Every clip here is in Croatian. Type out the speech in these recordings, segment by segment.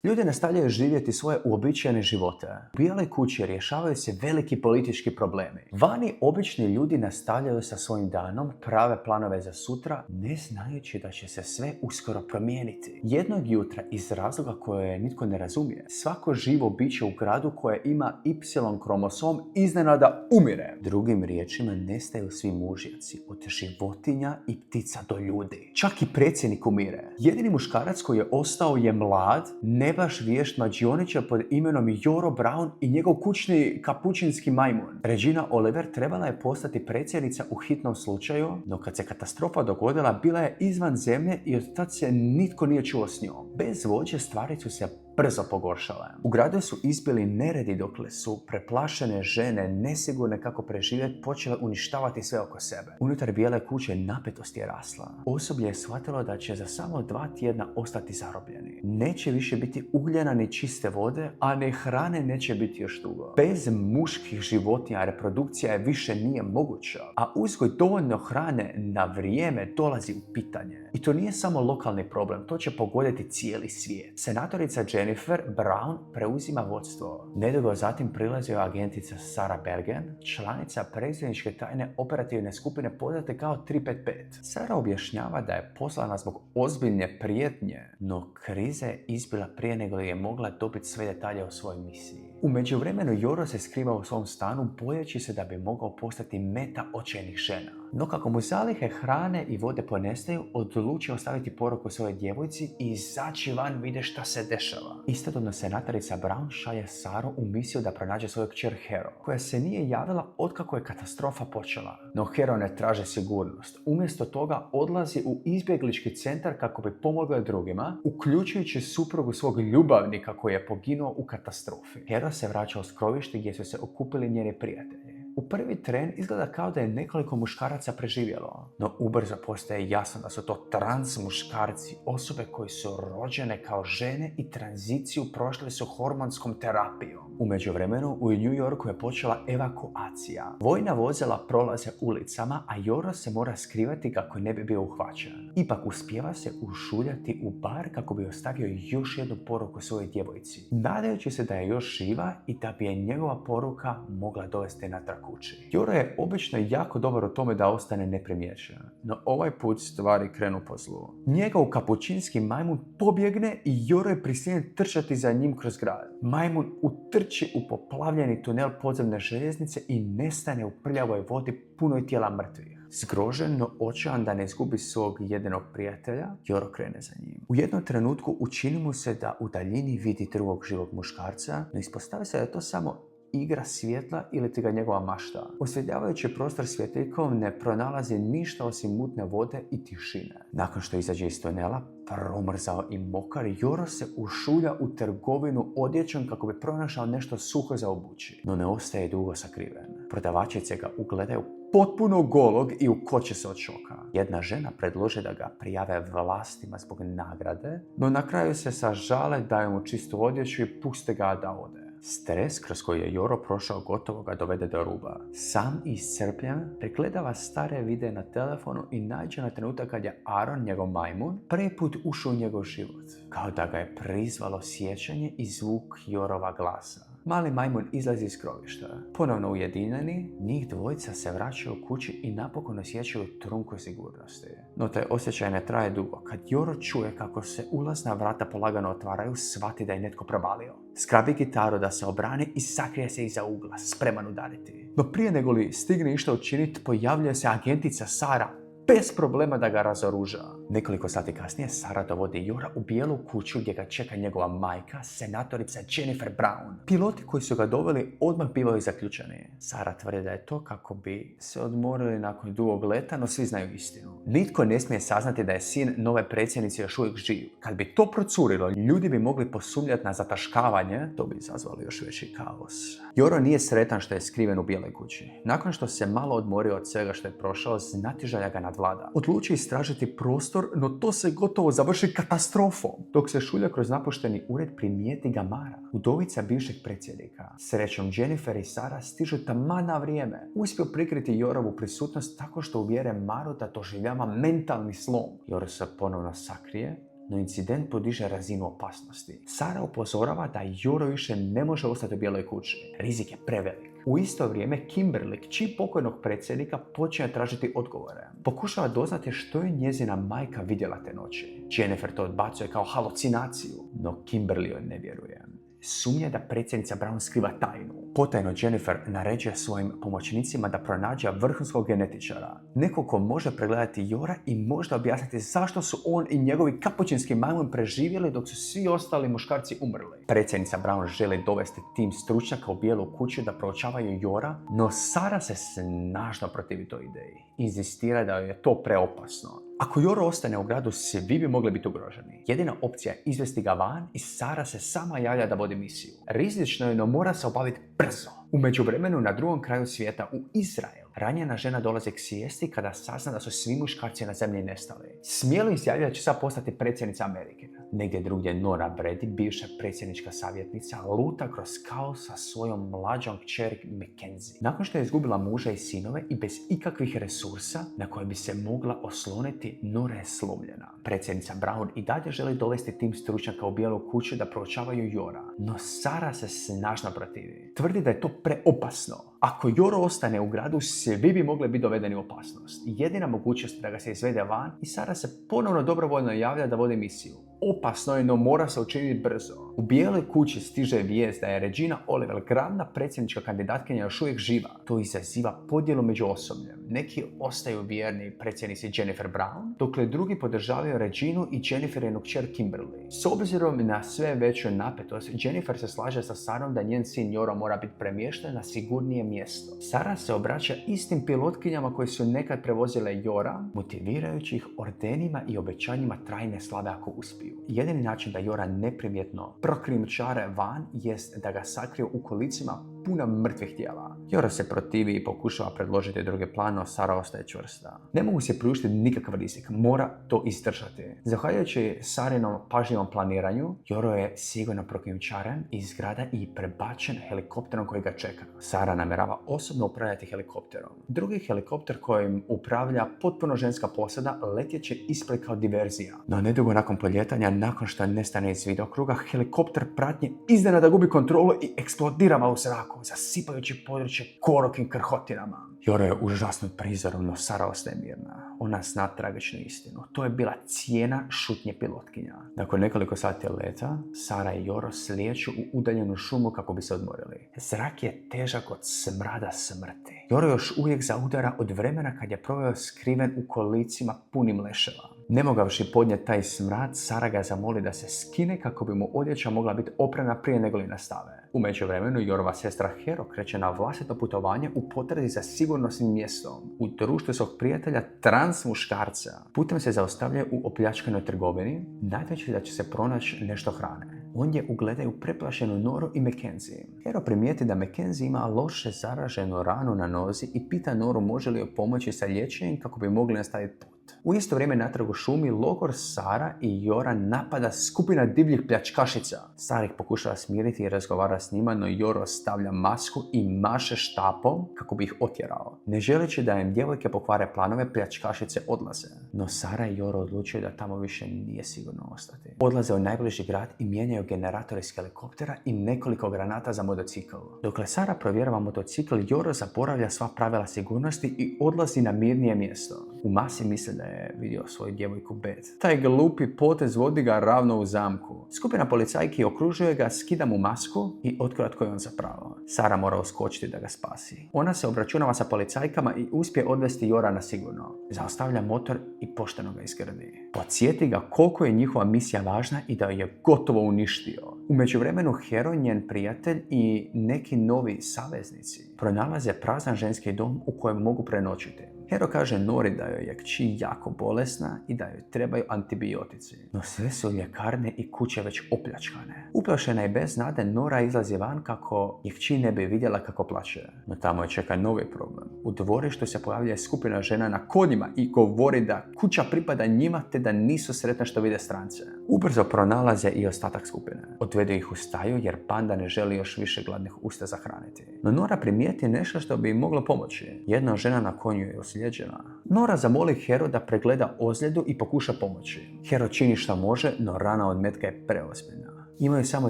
Ljudi nastavljaju živjeti svoje uobičajene živote. U Bijeloj kući rješavaju se veliki politički problemi. Vani obični ljudi nastavljaju sa svojim danom, prave planove za sutra, ne znajući da će se sve uskoro promijeniti. Jednog jutra, iz razloga koje nitko ne razumije, svako živo biće u gradu koje ima Y kromosom iznenada umire. Drugim riječima, nestaju svi mužjaci, od životinja i ptica do ljudi. Čak i predsjednik umire. Jedini muškarac koji je ostao je mlad, ne baš vješt mađioničar pod imenom Joro Brown i njegov kućni kapućinski majmun. Regina Oliver trebala je postati predsjednica u hitnom slučaju, no kad se katastrofa dogodila, bila je izvan zemlje i od tad se nitko nije čuo s njom. Bez vođe stvari su se brzo pogoršale. U gradu su izbili neredi dokle su preplašene žene, nesigurne kako preživjeti, počele uništavati sve oko sebe. Unutar Bijele kuće napetost je rasla. Osoblje je shvatilo da će za samo 2 tjedna ostati zarobljeni. Neće više biti ugljena ni čiste vode, a ni hrane neće biti još dugo. Bez muških životinja reprodukcija je više nije moguća, a uzgoj dovoljno hrane na vrijeme dolazi u pitanje. I to nije samo lokalni problem, to će pogoditi cijeli svijet. Senatorica Jennifer Brown preuzima vodstvo. Nedugo zatim prilazi agentica Sarah Bergen, članica predsjedničke tajne operativne skupine poznate kao 355. Sarah objašnjava da je poslana zbog ozbiljne prijetnje, no kriza je izbila prije nego li je mogla dobiti sve detalje o svojoj misiji. U međuvremenu Joro se skriva u svom stanu bojeći se da bi mogao postati meta očajnih žena. No kako mu zalihe hrane i vode ponestaju, odlučio ostaviti poruku svojoj djevojci i izaći van vide šta se dešava. Istodobno senatorica Brown šalje Saru u misiju da pronađe svoju kćer Hero, koja se nije javila otkako je katastrofa počela. No Hero ne traže sigurnost. Umjesto toga odlazi u izbjeglički centar kako bi pomogla drugima, uključujući suprugu svog ljubavnika koji je poginuo u katastrofi. Hero se vraća u skrovište gdje su se okupili njeni prijatelji. U prvi tren izgleda kao da je nekoliko muškaraca preživjelo, no ubrzo postaje jasno da su to trans muškarci, osobe koji su rođene kao žene i tranziciju prošle su hormonskom terapijom. U međuvremenu u New Yorku je počela evakuacija. Vojna vozila prolaze ulicama, a Joro se mora skrivati kako ne bi bio uhvaćen. Ipak uspijeva se ušuljati u bar kako bi ostavio još jednu poruku svojoj djevojci, nadajući se da je još živa i da bi je njegova poruka mogla dovesti natrag kući. Joro je obično jako dobar u tome da ostane neprimjećen, no ovaj put stvari krenu po zlu. Njegov kapućinski majmun pobjegne i Joro je prisiljen trčati za njim kroz grad. Majmun utrči u poplavljeni tunel podzemne željeznice i nestane u prljavoj vodi punoj tijela mrtvih. Zgrožen, no očajan da ne izgubi svog jedinog prijatelja, Joro krene za njim. U jednom trenutku učini mu se da u daljini vidi drugog živog muškarca, no ispostavi se da je to samo igra svjetla ili ti ga njegova mašta. Osvjetljavajući prostor svjetiljkom ne pronalazi ništa osim mutne vode i tišine. Nakon što izađe iz tunela, promrzao i mokar, Joro se ušulja u trgovinu odjećom kako bi pronašao nešto suho za obući. No ne ostaje dugo sakriven. Prodavačice ga ugledaju potpuno golog i ukoče se od šoka. Jedna žena predloži da ga prijave vlastima zbog nagrade, no na kraju se sažale, daju mu čistu odjeću i puste ga da ode. Stres kroz koji je Joro prošao gotovo ga dovede do ruba. Sam i iscrpljen pregledava stare videe na telefonu i nađe na trenutak kad je Aaron, njegov majmun, prvi put ušao u njegov život. Kao da ga je prizvalo sjećanje i zvuk Jorova glasa. Mali majmun izlazi iz skrovišta. Ponovno ujedinjeni, njih dvojica se vraćaju u kući i napokon osjećaju trunku sigurnosti. No taj osjećaj ne traje dugo. Kad Joro čuje kako se ulazna vrata polagano otvaraju, shvati da je netko provalio. Skrabi gitaru da se obrani i sakrije se iza ugla, spreman udariti. No prije nego li stigne išta učiniti, pojavljuje se agentica Sarah, bez problema da ga razoruža. Nekoliko sati kasnije Sarah dovodi Jora u bijelu kuću gdje ga čeka njegova majka, senatorica Jennifer Brown. Piloti koji su ga doveli odmah bivaju zaključani. Sarah tvrdi da je to kako bi se odmorili nakon dugog leta, no svi znaju istinu. Nitko ne smije saznati da je sin nove predsjednice još uvijek živ. Kad bi to procurilo, ljudi bi mogli posumnjati na zataškavanje, to bi izazvalo još veći kaos. Joro nije sretan što je skriven u bijeloj kući. Nakon što se malo odmorio od svega što je prošao, znatiželja ga nadvlada. Odluči istražiti prostor, no to se gotovo završi katastrofom. Dok se šulja kroz napušteni ured, primijeti ga Mara, udovica bivšeg predsjednika. Srećom, Jennifer i Sarah stižu taman na vrijeme. Uspiju prikriti Jorovu prisutnost tako što uvjere Maru da doživljava mentalni slom. Joro se ponovno sakrije no incident podiže razinu opasnosti. Sara upozorava da Joro više ne može ostati u bijeloj kući. Rizik je prevelik. U isto vrijeme Kimberly, kći pokojnog predsjednika, počinje tražiti odgovore. Pokušava doznati što je njezina majka vidjela te noći. Jennifer to odbacuje kao halucinaciju, no Kimberly joj ne vjeruje. Sumnja da predsjednica Brown skriva tajnu. Potajno Jennifer naređuje svojim pomoćnicima da pronađe vrhunskog genetičara. Neko ko može pregledati Jora i možda objasniti zašto su on i njegovi kapućinski majmun preživjeli dok su svi ostali muškarci umrli. Predsjednica Brown želi dovesti tim stručnjaka u bijelu kuću da proučavaju Jora, no Sara se snažno protivi toj ideji. Inzistira da je to preopasno. Ako Joro ostane u gradu, svi bi mogli biti ugroženi. Jedina opcija je izvesti ga van i Sara se sama javlja da vodi misiju. Rizično je, no mora se obaviti brzo. U međuvremenu na drugom kraju svijeta, u Izrael, ranjena žena dolazi k svijesti kada sazna da su svi muškarci na zemlji nestali. Smjelo izjavlja da će sad postati predsjednica Amerike. Negdje drugdje Nora Brady, bivša predsjednička savjetnica, luta kroz kaos sa svojom mlađom kćeri Mackenzie. Nakon što je izgubila muža i sinove i bez ikakvih resursa na koje bi se mogla osloniti, Nora je slomljena. Predsjednica Brown i dalje želi dovesti tim stručnjaka u bijelu kuću da proučavaju Jora, no Sara se snažno protivi. Tvrdi da je to preopasno. Ako Joro ostane u gradu, svi bi mogli biti dovedeni u opasnost. Jedina mogućnost je da ga se izvede van i Sara se ponovno dobrovoljno javlja da vodi misiju. Opasno je, no mora se učiniti brzo. U bijeloj kući stiže vijest da je Regina Oliver, glavna predsjednička kandidatkinja, još uvijek živa. To izaziva podjelu među osobljem. Neki ostaju vjerni predsjednici Jennifer Brown, dokle drugi podržavaju Reginu i Jenniferinu kćer Kimberly. S obzirom na sve veću napetost, Jennifer se slaže sa Sarom da njen sin Joro mora biti premješten na sigurnije mjesto. Sara se obraća istim pilotkinjama koji su nekad prevozile Jora, motivirajući ih ordenima i obećanjima trajne slave ako uspiju. Jedini način da Jora neprimjetno prokrijumčare van jest da ga sakriju u kolicima puna mrtvih tijela. Jora se protivi i pokušava predložiti drugi plan, no Sara ostaje čvrsta. Ne mogu se priuštiti nikakav rizik, mora to izdržati. Zahvaljujući Sarinom pažljivom planiranju, Joro je sigurno prokrijumčaren iz grada i prebačen helikopterom koji ga čeka. Sara namjerava osobno upravljati helikopterom. Drugi helikopter kojim upravlja potpuno ženska posada letjet će ispred kao diverzija. No nedugo nakon poljetanja, nakon što nestane iz vidokruga, helikopter pratnje iznenada gubi kontrolu i eksplodira u zraku, zasipajući područje korokim krhotinama. Joro je užasnut prizorom, no Sara ostaje mirna. Ona zna tragičnu istinu. To je bila cijena šutnje pilotkinja. Nakon nekoliko sati leta, Sara i Joro slijeću u udaljenu šumu kako bi se odmorili. Zrak je težak od smrada smrti. Joro još uvijek zaudara od vremena kad je proveo skriven u kolicima punim leševa. Ne mogavši podnijeti taj smrad, Sara ga zamoli da se skine kako bi mu odjeća mogla biti oprana prije nego li nastave. U međuvremenu Jorova sestra Hero kreće na vlastito putovanje u potrazi za sigurnosnim mjestom. U društvu svog prijatelja trans muškarca. Putem se zaustavljaju u opljačkanoj trgovini, nadajući da će se pronaći nešto hrane. Ondje ugledaju preplašenu Noru i Mackenzie. Hero primijeti da Mackenzie ima loše zaraženu ranu na nozi i pita Noru može li joj pomoći sa liječenjem kako bi mogli nastaviti put. U isto vrijeme natrag u šumi logor Sara i Jora napada skupina divljih pljačkašica. Sara ih pokušava smiriti i razgovara s njima, no Joro stavlja masku i maše štapom kako bi ih otjerao. Ne želeći da im djevojke pokvare planove, pljačkašice odlaze. No Sara i Joro odlučuju da tamo više nije sigurno ostati. Odlaze u najbliži grad i mijenjaju generator iz helikoptera i nekoliko granata za motocikl. Dokle Sara provjerava motocikl, Joro zaboravlja sva pravila sigurnosti i odlazi na mirnije mjesto. U masi misle da je vidio svoju djevojku Beth. Taj glupi potez vodi ga ravno u zamku. Skupina policajki okružuje ga, skida mu masku i otkriva tko je on zapravo. Sara mora uskočiti da ga spasi. Ona se obračunava sa policajkama i uspije odvesti Jora na sigurno. Zaustavlja motor i pošteno ga iskrdi. Podsjeti ga koliko je njihova misija važna i da je gotovo uništio. U međuvremenu Hero, njen prijatelj i neki novi saveznici pronalaze prazan ženski dom u kojem mogu prenoćiti. Hero kaže Nori da joj je kći jako bolesna i da joj trebaju antibiotici. No sve su ljekarne i kuće već opljačkane. Uplašena i bez nade, Nora izlazi van kako je kći ne bi vidjela kako plače. No tamo je čeka novi problem. U dvorištu se pojavlja skupina žena na konjima i govori da kuća pripada njima te da nisu sretne što vide strance. Ubrzo pronalaze i ostatak skupine. Odvedu ih u staju jer banda ne želi još više gladnih usta zahraniti. No Nora primijeti nešto što bi im moglo pomoći. Jedna žena na konju je ozlijeđena. Nora zamoli Hero da pregleda ozljedu i pokuša pomoći. Hero čini što može, no rana od metka je preozbiljna. Imaju samo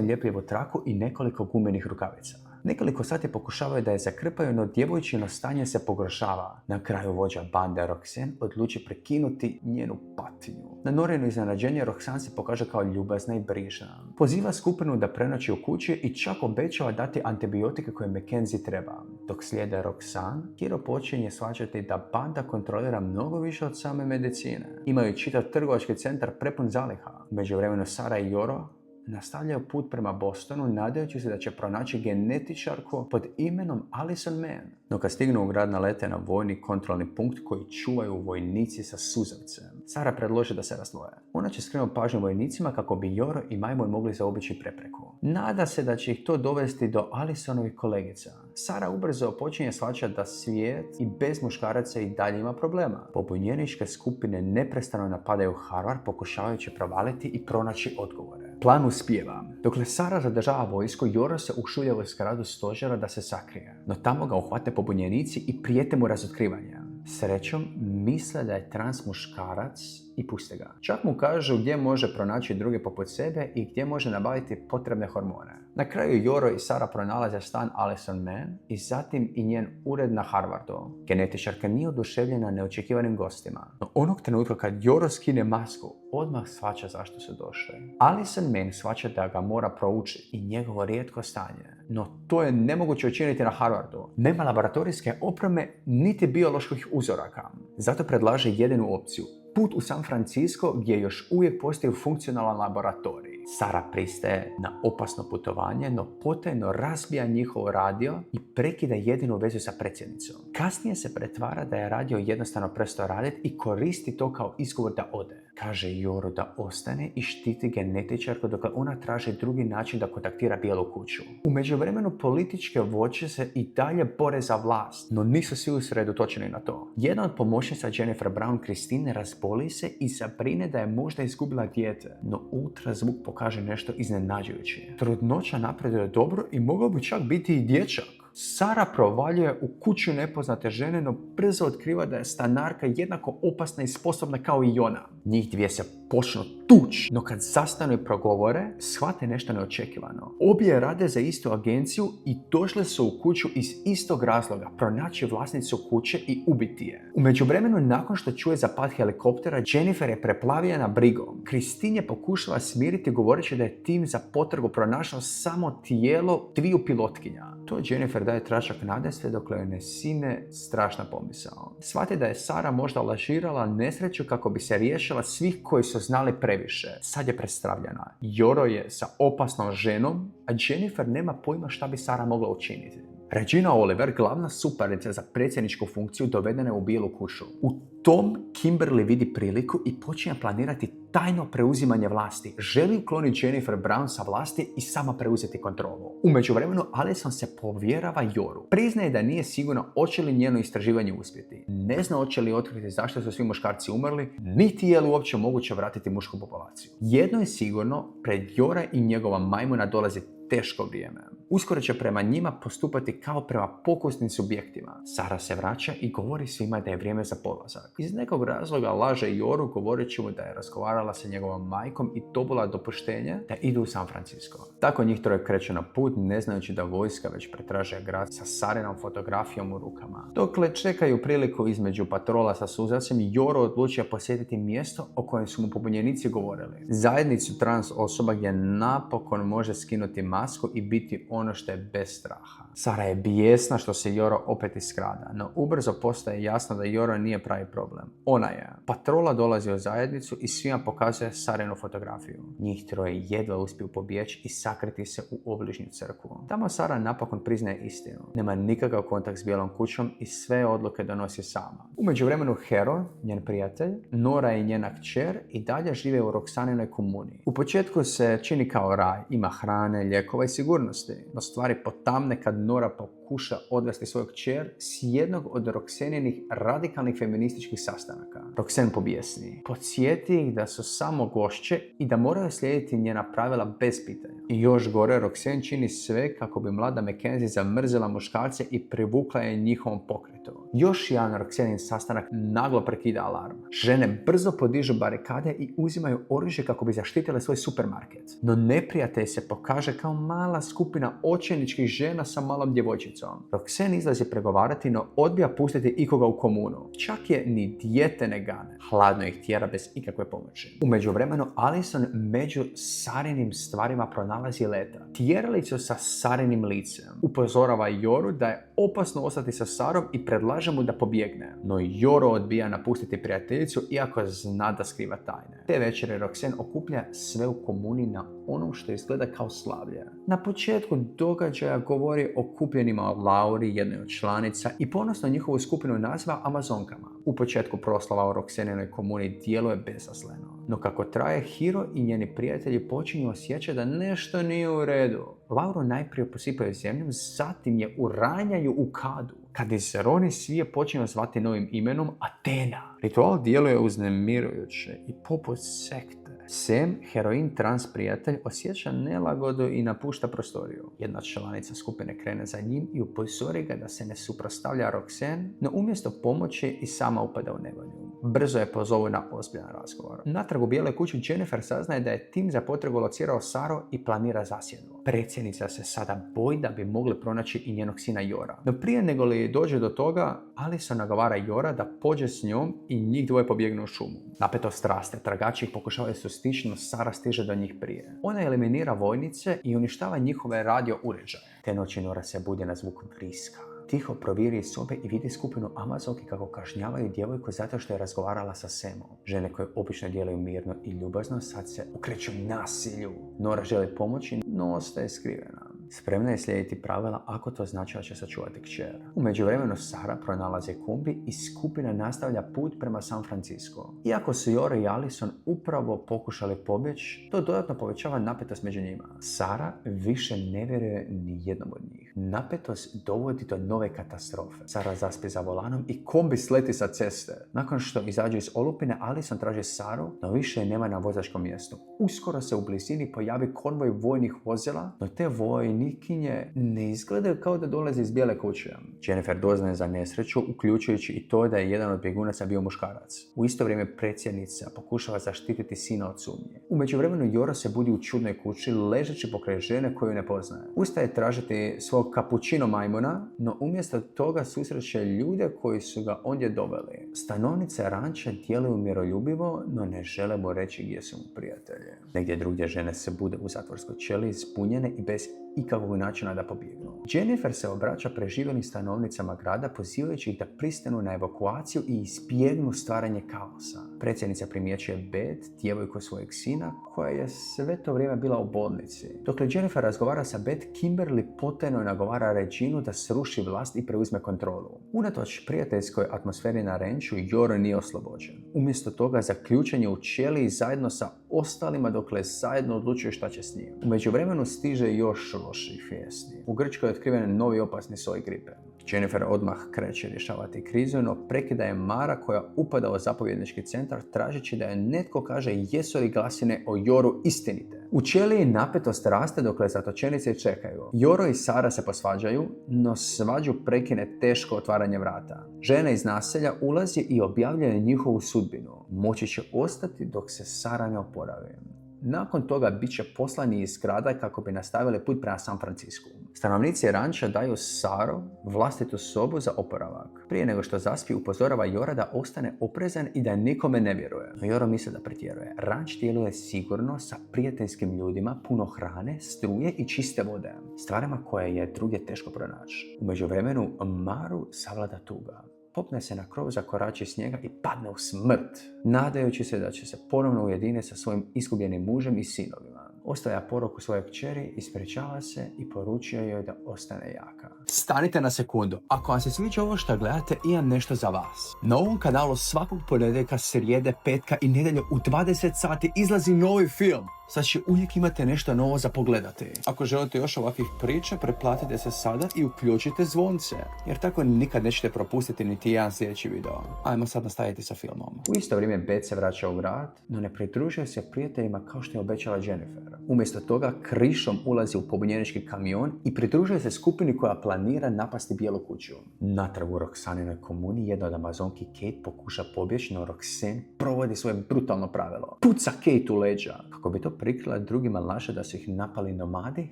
ljepljivu traku i nekoliko gumenih rukavica. Nekoliko sati pokušavaju da je zakrpaju, no djevojčino stanje se pogoršava. Na kraju vođa bande Roxanne odluči prekinuti njenu patnju. Na Norino iznenađenje Roxanne se pokaže kao ljubazna i brižna. Poziva skupinu da prenoći u kući i čak obećava dati antibiotike koje Mackenzie treba. Dok slijede Roxanne, Hero počinje shvaćati da banda kontrolira mnogo više od same medicine. Imaju čitav trgovački centar prepun zaliha. Međuvremenu Sara i Joro nastavljaju put prema Bostonu nadajući se da će pronaći genetičarku pod imenom Allison Mann. No kad stignu u grad nalete na vojni kontrolni punkt koji čuvaju vojnici sa suzavcem. Sara predloži da se razdvoje. Ona će skrenuti pažnju vojnicima kako bi Joro i Majmon mogli zaobići prepreku. Nada se da će ih to dovesti do Allisonovih kolegica. Sara ubrzo počinje shvaćati da svijet i bez muškaraca i dalje ima problema. Pobunjeničke skupine neprestano napadaju Harvard pokušavajući provaliti i pronaći odgovore. Plan uspijeva. Dokle Sara zadržava vojsku, Joro se ušulja u zgradu stožera da se sakrije. No tamo ga uhvate pobunjenici i prijete mu razotkrivanja. Srećom, misle da je trans muškarac i puste ga. Čak mu kažu gdje može pronaći druge poput sebe i gdje može nabaviti potrebne hormone. Na kraju Joro i Sara pronalaze stan Allison Mann i zatim i njen ured na Harvardu. Genetičarka nije oduševljena neočekivanim gostima. No onog trenutka kad Joro skine masku, odmah shvaća zašto su došli. Allison Mann shvaća da ga mora proučiti i njegovo rijetko stanje. No to je nemoguće učiniti na Harvardu. Nema laboratorijske opreme niti bioloških uzoraka. Zato predlaže jedinu opciju. Put u San Francisco gdje još uvijek postoji funkcionalan laboratorij. Sara pristaje na opasno putovanje, no potajno razbija njihov radio i prekida jedinu vezu sa predsjednicom. Kasnije se pretvara da je radio jednostavno prestao raditi i koristi to kao izgovor da ode. Kaže Joro da ostane i štiti genetičarku dok ona traži drugi način da kontaktira Bijelu kuću. U međuvremenu političke vođe se i dalje bore za vlast, no nisu svi usredotočeni na to. Jedna od pomoćnica Jennifer Brown, Christine, razboli se i zabrine da je možda izgubila dijete, no ultrazvuk pokaže nešto iznenađujuće. Trudnoća napreduje dobro i mogao bi čak biti i dječak. Sara provaljuje u kuću nepoznate žene, no brzo otkriva da je stanarka jednako opasna i sposobna kao i ona. Njih dvije se počnu tući, no kad zastanu i progovore, shvate nešto neočekivano. Obje rade za istu agenciju i došle su u kuću iz istog razloga, pronaći vlasnicu kuće i ubiti je. U međuvremenu, nakon što čuje za pad helikoptera, Jennifer je preplavljena brigom. Christine je pokušala smiriti govoreći da je tim za potragu pronašao samo tijelo dviju pilotkinja. To Jennifer daje tračak nade sve dok joj ne sine strašna pomisao. Shvati da je Sara možda lažirala nesreću kako bi se riješila svih koji su znali previše. Sad je prestravljena. Joro je sa opasnom ženom, a Jennifer nema pojma šta bi Sara mogla učiniti. Regina Oliver, glavna suparnica za predsjedničku funkciju, dovedena je u Bijelu kuću. U tom Kimberly vidi priliku i počinje planirati tajno preuzimanje vlasti. Želi ukloniti Jennifer Brown sa vlasti i sama preuzeti kontrolu. U međuvremenu Allison se povjerava Joru. Priznaje da nije sigurno hoće li njeno istraživanje uspjeti. Ne zna hoće li otkriti zašto su svi muškarci umrli, niti je li uopće moguće vratiti mušku populaciju. Jedno je sigurno, pred Jora i njegova majmuna dolazi teško vrijeme. Uskoro će prema njima postupati kao prema pokusnim subjektima. Sara se vraća i govori svima da je vrijeme za polazak. Iz nekog razloga laže Joru govoreći mu da je razgovarala sa njegovom majkom i dobila dopuštenje da idu u San Francisco. Tako njih troje kreću na put, ne znajući da vojska već pretražuje grad sa Sarinom fotografijom u rukama. Dokle čekaju priliku između patrola sa suzavcem, Joro odlučio posjetiti mjesto o kojem su mu pobunjenici govorili. Zajednicu trans osoba gdje napokon može skinuti masku i biti ono što je bez straha. Sara je bijesna što se Joro opet iskrada, no ubrzo postaje jasno da Joro nije pravi problem. Ona je. Patrola dolazi u zajednicu i svima pokazuje Sarinu fotografiju. Njih troje jedva uspiju pobjeći i sakriti se u obližnju crkvu. Tamo Sara napokon priznaje istinu. Nema nikakav kontakt s Bijelom kućom i sve odluke donosi sama. U međuvremenu Hero, njen prijatelj, Nora i njena kćer i dalje žive u Roxaninoj komuni. U početku se čini kao raj, ima hrane, lijekova i sigurnosti, no stvari potamne kad Nora pokuša odvesti svoju kćer s jednog od Roxaninih radikalnih feminističkih sastanaka. Roxanne pobjesni. Podsjeti ih da su samo gošće i da moraju slijediti njena pravila bez pitanja. I još gore, Roxanne čini sve kako bi mlada Mackenzie zamrzela muškarce i privukla je njihovom pokretu. Još jedan Roxanin sastanak naglo prekida alarm. Žene brzo podižu barikade i uzimaju oružje kako bi zaštitile svoj supermarket. No neprijatelj se pokaže kao mala skupina očajničkih žena sa malom djevojčicom. Roxanne izlazi pregovarati, no odbija pustiti ikoga u komunu. Čak je ni dijete ne gane. Hladno ih tjera bez ikakve pomoći. U međuvremenu Allison među Sarinim stvarima pronalazi Leta, tjeralicu sa Sarinim licem. Upozorava Joru da je opasno ostati sa Sarom i predlaže mu da pobjegne. No Joro odbija napustiti prijateljicu iako zna da skriva tajne. Te večere Roxanne okuplja sve u komuni na onom što izgleda kao slavlje. Na početku događaja govori o kupljenima od Lauri, jednoj od članica, i ponosno njihovu skupinu naziva Amazonkama. U početku proslava o Roxaninoj komuni djeluje bezasleno. No kako traje, Hiro i njeni prijatelji počinju osjećati da nešto nije u redu. Lauru najprije posipaju zemljom, zatim je uranjaju u kadu. Kad iz Roni svi je počinju zvati novim imenom Atena. Ritual djeluje uznemirujuće i poput sekte. Sam, heroin trans prijatelj, osjeća nelagodu i napušta prostoriju. Jedna članica skupine krene za njim i upozori ga da se ne suprotstavlja Roxanne, no umjesto pomoći i sama upada u nevolju. Brzo je pozovu na ozbiljan razgovor. Natrag u bijeloj kući Jennifer saznaje da je tim za potragu locirao Saru i planira zasjedu. Predsjednica se sada boji da bi mogli pronaći i njenog sina Jora. No prije nego li dođe do toga, Allison nagovara Jora da pođe s njom i njih dvoje pobjegnu u šumu. Napetost raste, tragači ih pokušavaju sustići, no Sara stiže do njih prije. Ona eliminira vojnice i uništava njihove radio uređaje. Te noći Nora se budi na zvuk vriska. Tiho proviri iz sobe i vidi skupinu Amazonki kako kažnjavaju djevojku zato što je razgovarala sa Samom. Žene koje obično djeluju mirno i ljubazno sad se okreću nasilju. Nora želi pomoći, no ostaje skrivena. Spremna je slijediti pravila ako to znači da će sačuvati kćer. U međuvremenu Sara pronalaze kombi i skupina nastavlja put prema San Francisco. Iako su Joro i Allison upravo pokušali pobjeći, to dodatno povećava napetost među njima. Sara više ne vjeruje ni jednom od njih. Napetost dovodi do nove katastrofe. Sara zaspi za volanom i kombi sleti sa ceste. Nakon što izađu iz olupine, Allison traži Saru, no više je nema na vozačkom mjestu. Uskoro se u blizini pojavi konvoj vojnih vozila, no te vojnikinje ne izgledaju kao da dolaze iz bijele kuće. Jennifer doznaje za nesreću, uključujući i to da je jedan od bjegunaca bio muškarac. U isto vrijeme predsjednica pokušava zaštititi sina od sumnje. U međuvremenu Joro se budi u čudnoj kući, ležeći pokraj žene koju ne poznaje. Ustaje tražiti svog kapućino majmuna, no umjesto toga susreće ljude koji su ga ondje doveli. Stanovnice ranča djeluju miroljubivo, no ne žele mu reći gdje su mu prijatelji. Negdje drugdje žene se bude u zatvorskoj ćeliji, zbunjene i bez ikakvog načina da pobjegnu. Jennifer se obraća preživjelim stanovnicama grada, pozivajući ih da pristanu na evakuaciju i izbjegnu stvaranje kaosa. Predsjednica primjećuje Beth, djevojku svojeg sina, koja je sve to vrijeme bila u bolnici. Dokle Jennifer razgovara sa Beth, Kimberly potajno nagovara Reginu da sruši vlast i preuzme kontrolu. Unatoč prijateljskoj atmosferi na ranču, Joro nije oslobođen. Umjesto toga zaključen je u ćeliji zajedno sa ostalima dokle zajedno odlučuju šta će s njim. U međuvremenu stiže još loših vijesti. U Grčkoj je otkriven novi opasni soj gripe. Jennifer odmah kreće rješavati krizu, no prekida je Mara koja upada u zapovjednički centar tražeći da je netko kaže jesu li glasine o Joru istinite. U ćeliji napetost raste dokle zatočenice čekaju. Joro i Sara se posvađaju, no svađu prekine teško otvaranje vrata. Žena iz naselja ulazi i objavljuje njihovu sudbinu. Moći će ostati dok se Sara ne oporavi. Nakon toga bit će poslani iz grada kako bi nastavili put prema San Francisco. Stanovnici ranča daju Saru vlastitu sobu za oporavak. Prije nego što zaspi, upozorava Jora da ostane oprezan i da nikome ne vjeruje. No Joro misli da pretjeruje. Ranč djeluje sigurno sa prijateljskim ljudima, puno hrane, struje i čiste vode. Stvarima koje je drugdje teško pronaći. U međuvremenu Maru savlada tuga. Popne se na krov, zakorači snijega i padne u smrt, nadajući se da će se ponovno ujediniti sa svojim izgubljenim mužem i sinovima. Ostavlja poruku svojoj kćeri, ispričava se i poručio joj da ostane jaka. Stanite na sekundu. Ako vam se sviđa ovo što gledate, imam nešto za vas. Na ovom kanalu svakog ponedjeljka, srijede, petka i nedjelje u 20 sati izlazi novi film. Znači uvijek imate nešto novo za pogledati. Ako želite još ovakvih priča, pretplatite se sada i uključite zvonce, jer tako nikad nećete propustiti niti jedan sljedeći video. Ajmo sad nastaviti sa filmom. U isto vrijeme Beth se vraća u grad, no ne pridružuje se prijateljima kao što je obećala Jennifer. Umjesto toga krišom ulazi u pobunjenički kamion i pridružuje se skupini koja planira napasti Bijelu kuću. Natrag u Roxaninoj komuni jedna od Amazonki Kate pokuša pobjeći, no Roxanne provodi svoje brutalno pravilo. Puca Kate u leđa. Kako bi to prikrila, drugima laže da su ih napali nomadi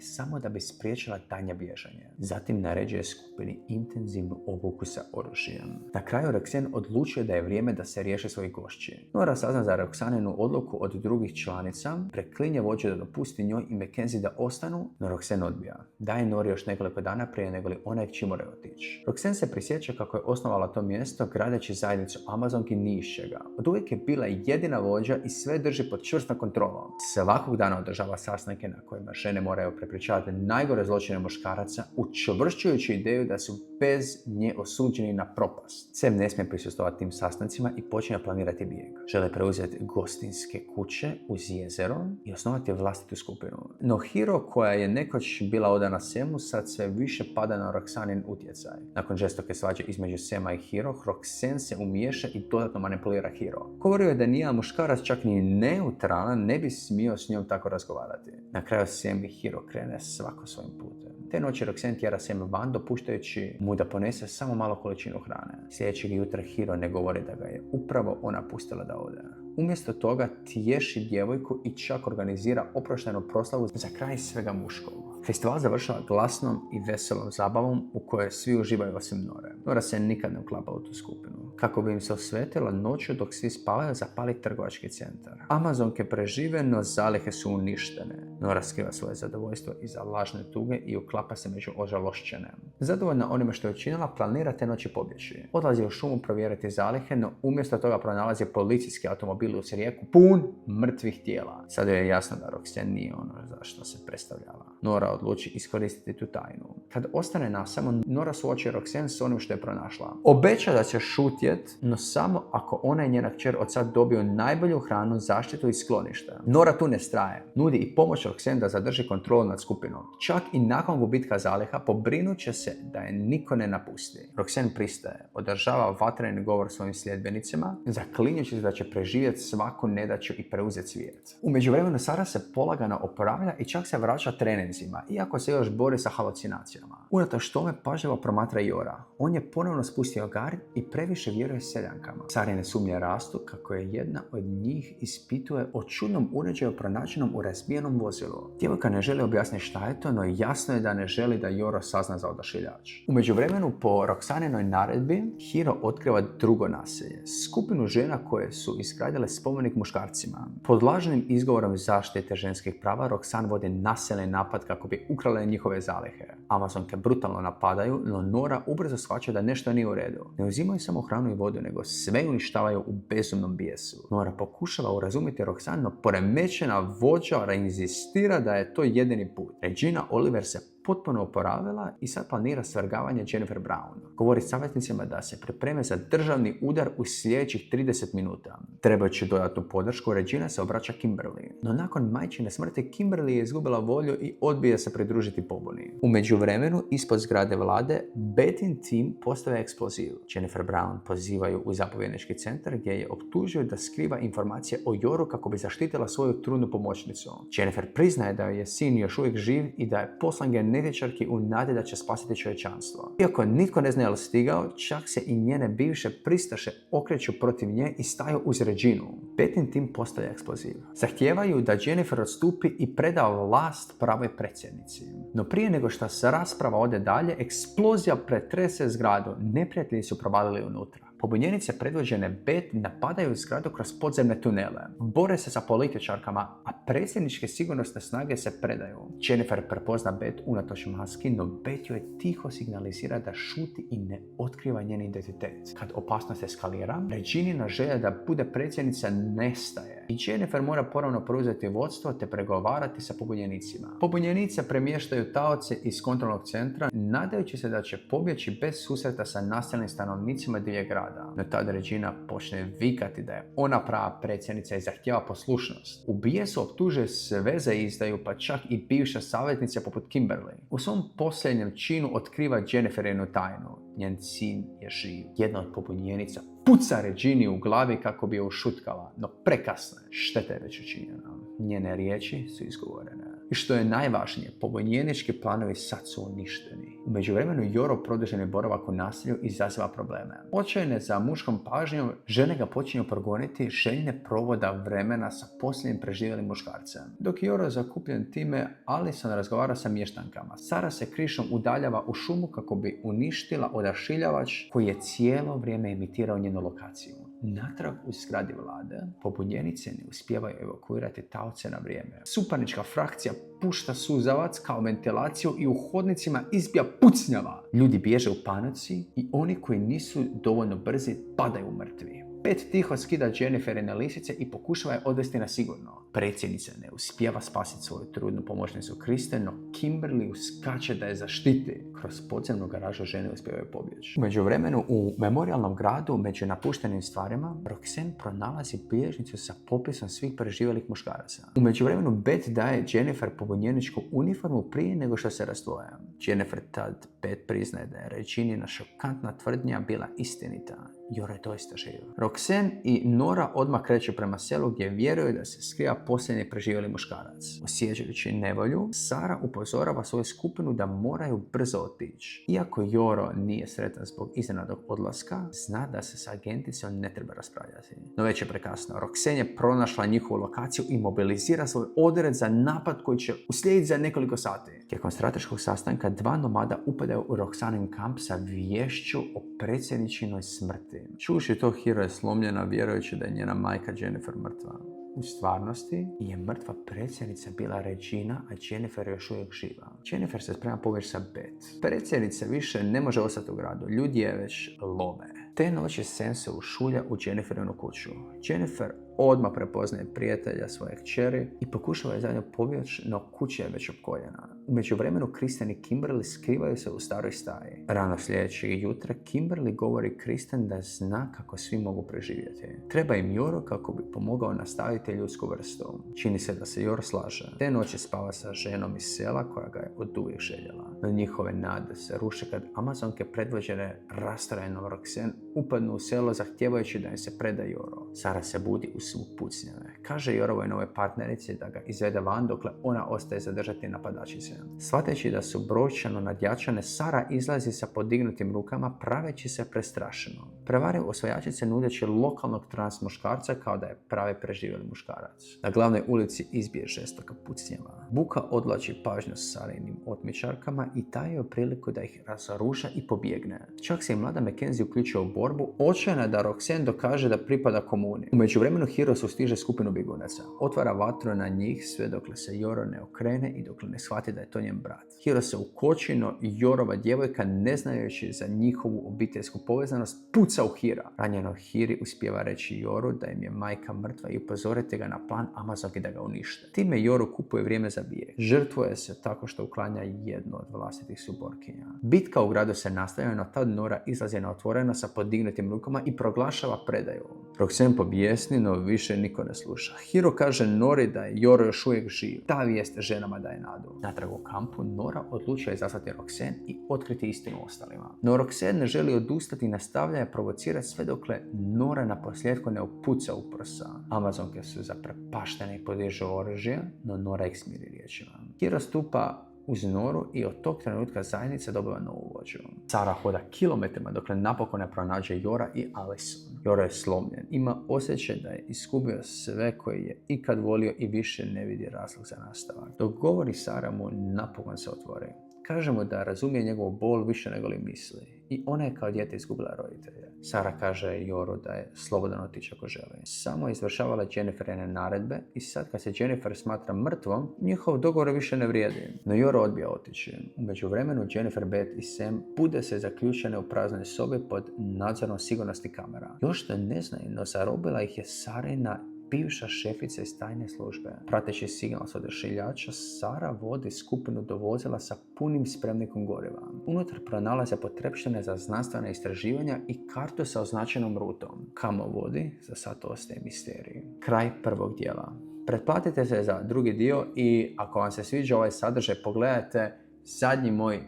samo da bi spriječila daljnje bježanje. Zatim naređuje skupini intenzivnu obuku sa oružjem. Na kraju Roxanne odlučuje da je vrijeme da se riješi svojih gošći. Nora sazna za Roxaninu odluku od drugih članica, preklinje vođu da dopusti njoj i Mackenzie da ostanu, no Roxanne odbija. Daje Nori još nekoliko dana prije nego li ona ih moraju otići. Roxanne se prisjeća kako je osnovala to mjesto gradeći zajednicu Amazonki ni iz čega. Od uvijek je bila jedina vođa i sve drži pod čvrstom kontrolom. Svakog dana održava sastanke na kojima žene moraju prepričavati najgore zločine muškaraca, učvršćujući ideju da su bez nje osuđeni na propast. Sam ne smije prisustovati tim sastancima i počinje planirati bijeg. Žele preuzeti gostinske kuće uz jezero i osnovati vlastitu skupinu. No Hiro, koja je nekoć bila odana Samu, sad sve više pada na Roxanin utjecaj. Nakon žestoke svađe između Sama i Hiro, Roxanne se umiješa i dodatno manipulira Hiro. Govorio je da nijedan muškarac, čak ni neutralan, ne bi smio s njom tako razgovarati. Na kraju Sam i Hiro krene svako svojim putem. Te noći Roxanne tjera Sam van, dopuštajući mu da ponese samo malo količinu hrane. Sljedećeg jutra Hiro ne govori da ga je upravo ona pustila da ode. Umjesto toga tješi djevojku i čak organizira oproštajnu proslavu za kraj svega muškog. Festival završava glasnom i veselom zabavom u kojoj svi uživaju osim Nore. Nora se nikad ne uklapa u tu skupinu. Kako bi im se osvetila, noću dok svi spavaju zapali trgovački centar. Amazonke prežive, no zalihe su uništene. Nora skriva svoje zadovoljstvo iza lažne tuge i uklapa se među ožalošćene. Zadovoljna onime što je učinila, planira te noći pobjeći. Odlazi u šumu provjeriti zalihe, no umjesto toga pronalazi policijski automobil uz rijeku pun mrtvih tijela. Sad je jasno da Roxanne nije ono za što se predstavljala. Nora odluči iskoristiti tu tajnu. Kad ostane nasamo, Nora suoči Roxanne s onim što je pronašla. Obeća da će šutjet, no samo ako ona i njena kćer od sad dobiju najbolju hranu, zaštitu i sklonište. Nora tu ne straje. Nudi i pomoć Roxanne da zadrži kontrolu nad skupinom. Čak i nakon gubitka zaliha pobrinut će se da je niko ne napusti. Roxanne pristaje, održava vatreni govor svojim sljedbenicima, zaklinjući se da će preživjeti svaku nedaću i preuzeti svijet. U međuvremenu Sara se polagano oporavlja i čak se vraća treninzima, iako se još bori sa halucinacijama. Unatoč tome pažljivo promatra Jora. On je ponovno spustio gard i previše vjeruje seljankama. Sarine sumnje rastu kako je jedna od njih ispituje o čudnom uređaju pronađenom u razbijenom vozilu. Djevojka ne želi objasniti šta je to, no jasno je da ne želi da Joro sazna za odašiljač. U međuvremenu, po Roxaninoj naredbi, Hiro otkriva drugo nasilje. Skupinu žena koje su izgradile spomenik muškarcima. Pod lažnim izgovorom zaštite ženskih prava, Roxanne vodi nasilni napad kako bi ukrale njihove zalihe. Amazonke brutalno napadaju, no Nora ubrzo shvaća da nešto nije u redu. Ne uzimaju samo hranu i vodu, nego sve uništavaju u bezumnom bijesu. Nora pokušava urazumiti Roxanne, no poremećena vođa inzistira da je to jedini put. Regina Oliver se potpuno oporavila i sad planira svrgavanje Jennifer Brown. Govori savjetnicima da se pripreme za državni udar u sljedećih 30 minuta. Trebajući dodatnu podršku, Regina se obraća Kimberly. No nakon majčine smrti, Kimberly je izgubila volju i odbija se pridružiti pobuni. U međuvremenu, ispod zgrade vlade, Bettin tim postavlja eksploziv. Jennifer Brown pozivaju u zapovjednički centar gdje je optužuju da skriva informacije o Joru kako bi zaštitila svoju trudnu pomoćnicu. Jennifer priznaje da je sin još uvijek živ i da je poslan genetičarki u nadi da će spasiti čovječanstvo. Iako nitko ne zna je li stigao, čak se i njene bivše pristaše okreću protiv nje i staju uz Reginu. Bettin tim postavlja eksploziv. Zahtijevaju da Jennifer odstupi i preda vlast pravoj predsjednici. No prije nego što se rasprava ode dalje, eksplozija pretrese zgradu. Neprijatelji su provalili unutra. Pobunjenice predvođene Beth napadaju zgradu kroz podzemne tunele. Bore se sa političarkama, a predsjedničke sigurnosne snage se predaju. Jennifer prepozna Beth unatoč maski, no Beth joj tiho signalizira da šuti i ne otkriva njen identitet. Kad opasnost eskalira, Reginina želja da bude predsjednica nestaje i Jennifer mora ponovno preuzeti vodstvo te pregovarati sa pobunjenicima. Pobunjenice premještaju taoce iz kontrolnog centra, nadajući se da će pobjeći bez susreta sa nasilnim stanovnicima divlje grada. No tada Regina počne vikati da je ona prava predsjednica i zahtijeva poslušnost. U bijesu optužuje sve za izdaju, pa čak i bivša savjetnica poput Kimberly. U svom posljednjem činu otkriva Jenniferinu tajnu. Njen sin je živ. Jedna od pobunjenica puca Regini u glavi kako bi je ušutkala, no prekasno je. Šteta je već učinjena. Njene riječi su izgovorene. I što je najvažnije, pobunjenički planovi sad su uništeni. U međuvremenu Joro produženi boravak u naselju izaziva probleme. Očajne za muškom pažnjom, žene ga počinju progoniti, željne provoda vremena sa posljednjim preživjelim muškarcem. Dok je Joro zakupljen time, Alison razgovara sa mještankama. Sara se krišom udaljava u šumu kako bi uništila odašiljavač koji je cijelo vrijeme emitirao njenu lokaciju. Natrag u zgradi vlade, pobunjenice ne uspijevaju evakuirati taoce na vrijeme. Suparnička frakcija pušta suzavac kao ventilaciju i u hodnicima izbija pucnjava. Ljudi bježe u panici i oni koji nisu dovoljno brzi padaju mrtvi. Pet tiho skida Jenniferine lisice i pokušava je odvesti na sigurno. Predsjednica ne uspijeva spasiti svoju trudnu pomoćnicu Kristen, no Kimberly uskače da je zaštiti. Kroz podzemnu garažu žene uspijevaju pobjeći. U međuvremenu u memorijalnom gradu među napuštenim stvarima Roxanne pronalazi bilježnicu sa popisom svih preživjelih muškaraca. U međuvremenu Beth daje Jennifer pobunjeničku uniformu prije nego što se razdvoje. Jennifer tad Beth priznaje da je Reginina šokantna tvrdnja bila istinita. Joro je doista živ. Roxanne i Nora odmah kreću prema selu gdje vjeruju da se skriva posljednji preživjeli muškarac. Osjećajući nevolju, Sara upozorava svoju skupinu da moraju brzo otići. Iako Joro nije sretan zbog iznenadnog odlaska, zna da se s agenticom ne treba raspravljati. No već je prekasno. Roxanne je pronašla njihovu lokaciju i mobilizira svoj odred za napad koji će uslijediti za nekoliko sati. Tijekom strateškog sastanka dva nomada upadaju u Roxanin kamp sa viješću o predsjedničinoj smrti. Čuši to, Hiro je slomljena vjerujući da je njena majka Jennifer mrtva. U stvarnosti je mrtva predsjednica bila Regina, a Jennifer je još uvijek živa. Jennifer se sprema poveći sa Beth. Predsjednica više ne može ostati u gradu, ljudi je već lome. Te noći Sam se ušulja u Jenniferinu kuću. Jennifer odmah prepoznaje prijatelja svoje kćeri i pokušava je zajedno pobjeći, no kuća je već opkoljena. U međuvremenu Kristen i Kimberly skrivaju se u staroj staji. Rano sljedećeg jutra Kimberly govori Kristen da zna kako svi mogu preživjeti. Treba im Joro kako bi pomogao nastaviti ljudsku vrstu. Čini se da se Joro slaže. Te noći spava sa ženom iz sela koja ga je oduvijek željela. No njihove nade se ruše kad Amazonke predvođene rastrojenom Roxanne upadnu u selo zahtijevajući da im se preda Joro. Sara se budi u svuk pucnjave. Kaže Jorovoj nove partnerici da ga izvede van dokle ona ostaje zadržati napadačice. Shvateći da su brojčano nadjačane, Sara izlazi sa podignutim rukama praveći se prestrašeno. Prevaraju osvajačice nudeći lokalnog trans muškarca kao da je pravi preživjeli muškarac. Na glavnoj ulici izbije žestoka pucnjava. Buka odlači pažnju Sarinim otmičarkama i daje joj priliku da ih razoruža i pobjegne. Čak se i mlada Mackenzie uključuje u borbu, očajna da Roxanne dokaže da pripada komuni. U međuvremenu Hiro sustiže skupinu bjegunaca. Otvara vatru na njih sve dokle se Joro ne okrene i dokle ne shvati da je to njen brat. Hiro se ukoči, no Jorova djevojka, ne znajući za njihovu obiteljsku povezanost, puca u Hira. Ranjeno Hiri uspijeva reći Joru da im je majka mrtva i upozoriti ga na plan Amazonke da ga unište. Time Joro kupuje vrijeme za bijeg. Žrtvuje se tako što uklanja jednu od vlastitih suborkinja. Bitka u gradu se nastavlja, no tad Nora izlazi na otvoreno sa podignutim rukama i proglašava predaju. Roxanne pobjesni, no više niko ne sluša. Hiro kaže Nori da je Joro još uvijek živ. Ta vijest ženama daje nadu. Natrag u kampu Nora odlučuje izazvati Roxanne i otkriti istinu ostalima. No Roxanne ne želi odustati i nastavlja je provocirati sve dokle Nora na posljedku ne upuca u prsa. Amazonke su zaprepaštene i podižu oružje, no Nora ih smiri riječima. Hiro stupa uz Noru i od tog trenutka zajednica dobiva novu vođu. Sara hoda kilometrima dokle napokon ne pronađe Jora i Alison. Joro je slomljen. Ima osjećaj da je izgubio sve koje je ikad volio i više ne vidi razlog za nastavak. Dok govori Sara mu napokon se otvori. Kaže mu da razumije njegovu bol više nego li misli. I ona je kao dijete izgubila roditelje. Sara kaže Joru da je slobodan otići ako želi. Samo je izvršavala Jenniferine naredbe i sad kad se Jennifer smatra mrtvom, njihov dogovor više ne vrijedi. No Joro odbija otići. U međuvremenu Jennifer, Beth i Sam bude se zaključene u praznoj sobi pod nadzorom sigurnosti kamera. Još to ne znaju, no zarobila ih je Sarina bivša šefica iz tajne službe. Prateći signal s odašiljača, Sara vodi skupinu do vozila sa punim spremnikom goriva. Unutar pronalaze potrepštine za znanstvena istraživanja i kartu sa označenom rutom. Kamo vodi, za sad ostaje misterij. Kraj prvog dijela. Pretplatite se za drugi dio i ako vam se sviđa ovaj sadržaj, pogledajte zadnji moj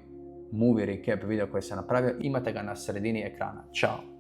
movie recap video koji sam napravio, imate ga na sredini ekrana. Ćao!